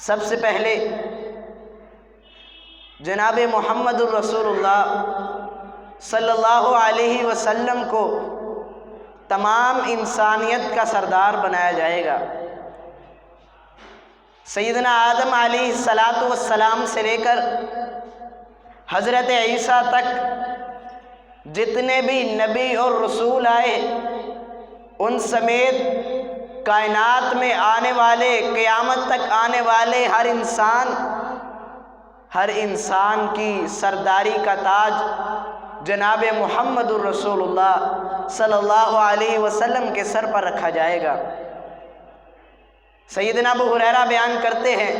سب سے پہلے جناب محمد الرسول اللہ صلی اللہ علیہ وسلم کو تمام انسانیت کا سردار بنایا جائے گا۔ سیدنا آدم علیہ السلام سے لے کر حضرت عیسیٰ تک جتنے بھی نبی اور رسول آئے، ان سمیت کائنات میں آنے والے، قیامت تک آنے والے ہر انسان کی سرداری کا تاج جناب محمد الرسول اللہ صلی اللہ علیہ وسلم کے سر پر رکھا جائے گا۔ سیدنا ابو ہریرہ بیان کرتے ہیں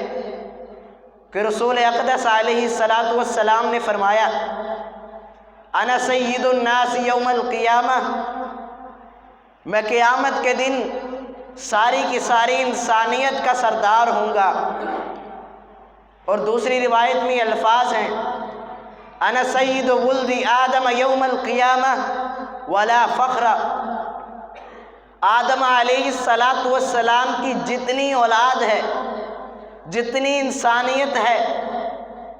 کہ رسول اقدس علیہ السلام نے فرمایا، انا سید الناس یوم القیامہ، میں قیامت کے دن ساری کی ساری انسانیت کا سردار ہوں گا۔ اور دوسری روایت میں الفاظ ہیں، انا سید ولد آدم یوم القیامہ ولا فخر۔ آدم علیہ السلام کی جتنی اولاد ہے، جتنی انسانیت ہے،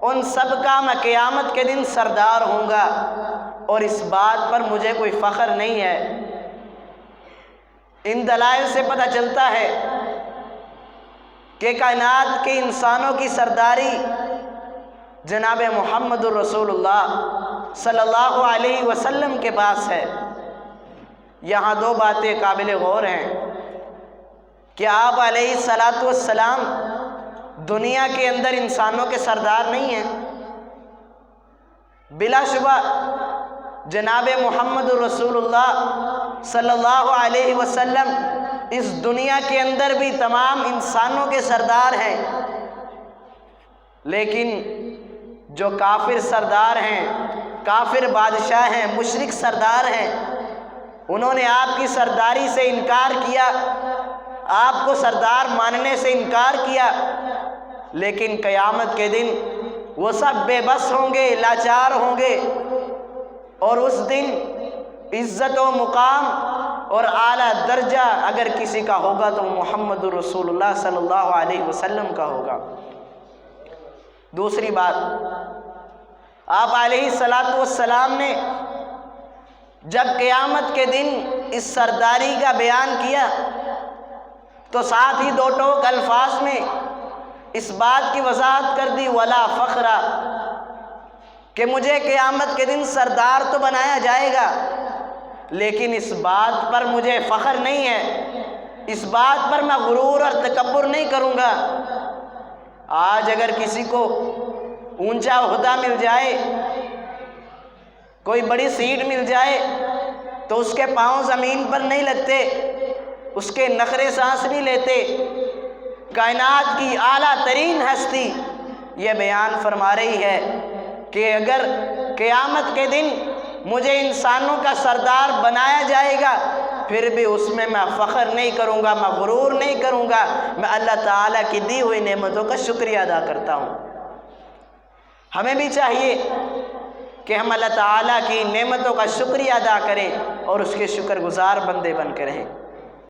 ان سب کا میں قیامت کے دن سردار ہوں گا، اور اس بات پر مجھے کوئی فخر نہیں ہے۔ ان دلائل سے پتہ چلتا ہے کہ کائنات کے انسانوں کی سرداری جناب محمد الرسول اللہ صلی اللہ علیہ وسلم کے پاس ہے۔ یہاں دو باتیں قابل غور ہیں کہ آپ علیہ السلام دنیا کے اندر انسانوں کے سردار نہیں ہیں۔ بلا شبہ جناب محمد الرسول اللہ صلی اللہ علیہ وسلم اس دنیا کے اندر بھی تمام انسانوں کے سردار ہیں، لیکن جو کافر سردار ہیں، کافر بادشاہ ہیں، مشرک سردار ہیں، انہوں نے آپ کی سرداری سے انکار کیا، آپ کو سردار ماننے سے انکار کیا، لیکن قیامت کے دن وہ سب بے بس ہوں گے، لاچار ہوں گے، اور اس دن عزت و مقام اور اعلیٰ درجہ اگر کسی کا ہوگا تو محمد الرسول اللہ صلی اللہ علیہ وسلم کا ہوگا۔ دوسری بات، آپ علیہ السلام نے جب قیامت کے دن اس سرداری کا بیان کیا تو ساتھ ہی دو ٹوک الفاظ میں اس بات کی وضاحت کر دی، ولا فخر، کہ مجھے قیامت کے دن سردار تو بنایا جائے گا، لیکن اس بات پر مجھے فخر نہیں ہے، اس بات پر میں غرور اور تکبر نہیں کروں گا۔ آج اگر کسی کو اونچا عہدہ مل جائے، کوئی بڑی سیٹ مل جائے، تو اس کے پاؤں زمین پر نہیں لگتے، اس کے نخرے سانس نہیں لیتے۔ کائنات کی اعلیٰ ترین ہستی یہ بیان فرما رہی ہے کہ اگر قیامت کے دن مجھے انسانوں کا سردار بنایا جائے گا، پھر بھی اس میں فخر نہیں کروں گا، میں غرور نہیں کروں گا، میں اللہ تعالیٰ کی دی ہوئی نعمتوں کا شکریہ ادا کرتا ہوں۔ ہمیں بھی چاہیے کہ ہم اللہ تعالیٰ کی نعمتوں کا شکریہ ادا کریں اور اس کے شکر گزار بندے بن کے رہیں۔